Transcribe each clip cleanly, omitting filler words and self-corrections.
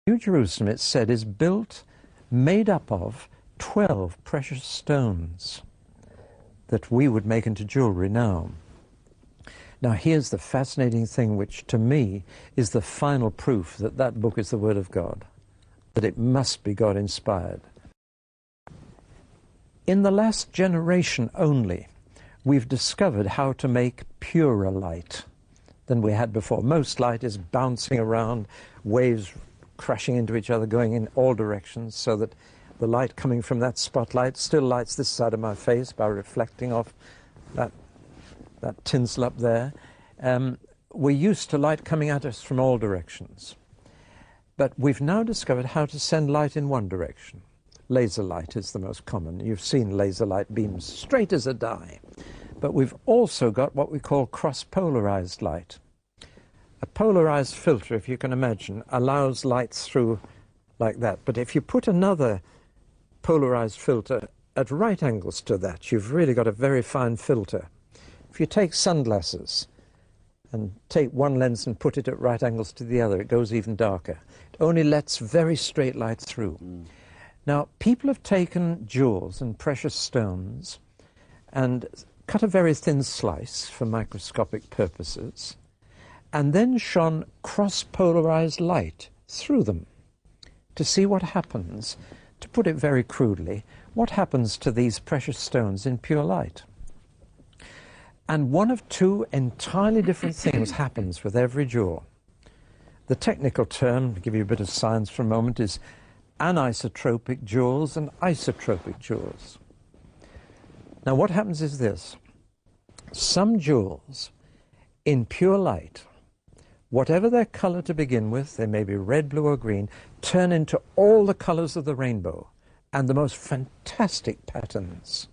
New Jerusalem, it's said, is built, made up of 12 precious stones that we would make into jewelry now. Now here's the fascinating thing, which to me is the final proof that that book is the Word of God, that it must be God-inspired. In the last generation only, we've discovered how to make purer light than we had before. Most light is bouncing around, waves crashing into each other, going in all directions, so that the light coming from that spotlight still lights this side of my face by reflecting off that tinsel up there. We're used to light coming at us from all directions. But we've now discovered how to send light in one direction. Laser light is the most common. You've seen laser light beams straight as a die. But we've also got what we call cross-polarized light. A polarized filter, if you can imagine, allows light through like that. But if you put another polarized filter at right angles to that, you've really got a very fine filter. If you take sunglasses and take one lens and put it at right angles to the other, it goes even darker. It only lets very straight light through. Now, people have taken jewels and precious stones and cut a very thin slice for microscopic purposes, and then shone cross-polarized light through them to see what happens. To put it very crudely, what happens to these precious stones in pure light? And one of two entirely different things happens with every jewel. The technical term, to give you a bit of science for a moment, is anisotropic jewels and isotropic jewels. Now what happens is this. Some jewels in pure light, whatever their color to begin with, they may be red, blue or green, turn into all the colors of the rainbow and the most fantastic patterns.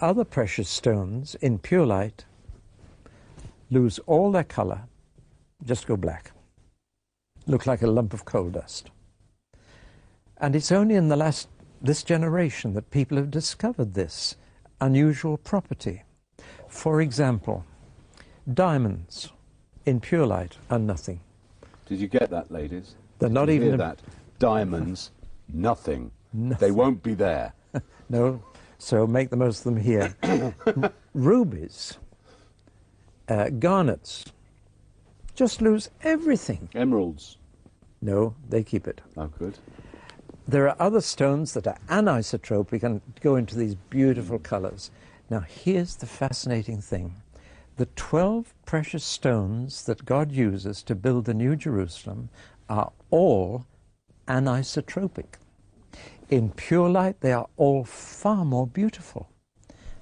Other precious stones in pure light lose all their color, just go black, look like a lump of coal dust. And it's only in this generation that people have discovered this unusual property. For example, diamonds in pure light are nothing. Did you get that, ladies? They're not even hear that. Diamonds, nothing. Nothing. They won't be there. No, so make the most of them here. Rubies, garnets, just lose everything. Emeralds? No, they keep it. Oh, good. There are other stones that are anisotropic and go into these beautiful colors. Now here's the fascinating thing. The 12 precious stones that God uses to build the New Jerusalem are all anisotropic. In pure light, they are all far more beautiful.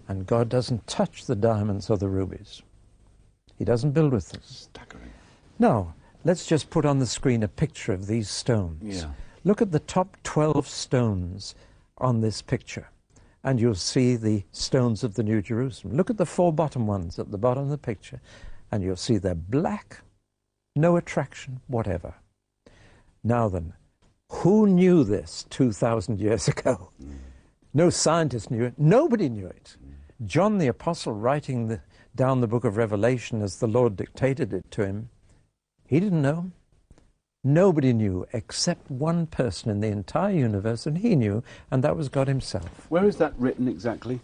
And God doesn't touch the diamonds or the rubies. He doesn't build with them. Staggering. Now, let's just put on the screen a picture of these stones. Yeah. Look at the top 12 stones on this picture, and you'll see the stones of the New Jerusalem. Look at the 4 bottom ones at the bottom of the picture, and you'll see they're black, no attraction whatever. Now then, who knew this 2,000 years ago? No scientist knew it. Nobody knew it. John the Apostle, writing down the book of Revelation as the Lord dictated it to him, he didn't know. Nobody knew except one person in the entire universe, and he knew, and that was God himself. Where is that written exactly?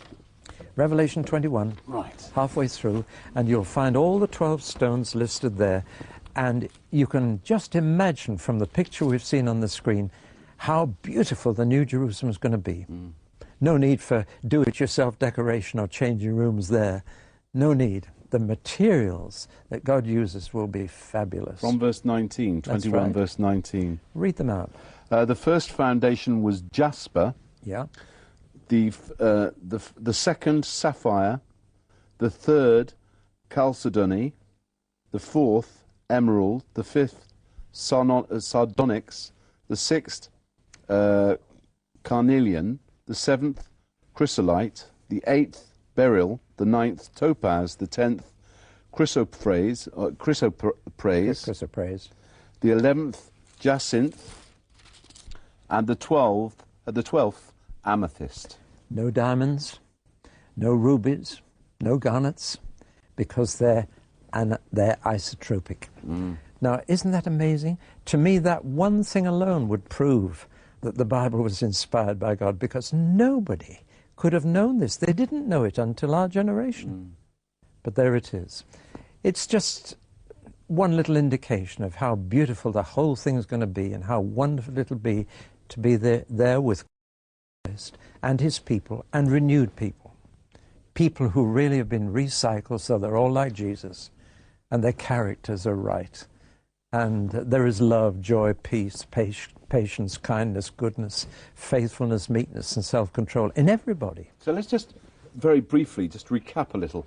Revelation 21, right, halfway through, and you'll find all the 12 stones listed there. And you can just imagine from the picture we've seen on the screen how beautiful the New Jerusalem is going to be. No need for do-it-yourself decoration or changing rooms there. No need. The materials that God uses will be fabulous. From verse 19, 21 right. Verse 19. Read them out. The first foundation was jasper. Yeah. The second, sapphire. The third, chalcedony. The fourth, emerald. The fifth, sardonyx. The sixth, carnelian. The seventh, chrysolite. The eighth, beryl. The ninth, topaz. The 10th, chrysoprase. The 11th, jacinth. And the 12th, amethyst. No diamonds, no rubies, no garnets, because they're isotropic. Now, isn't that amazing? To me, that one thing alone would prove that the Bible was inspired by God, because nobody could have known this. They didn't know it until our generation. But there it is. It's just one little indication of how beautiful the whole thing is going to be, and how wonderful it'll be to be there with Christ and his people, and renewed people. People who really have been recycled so they're all like Jesus, and their characters are right. And there is love, joy, peace, patience, kindness, goodness, faithfulness, meekness, and self-control in everybody. So let's just very briefly just recap a little.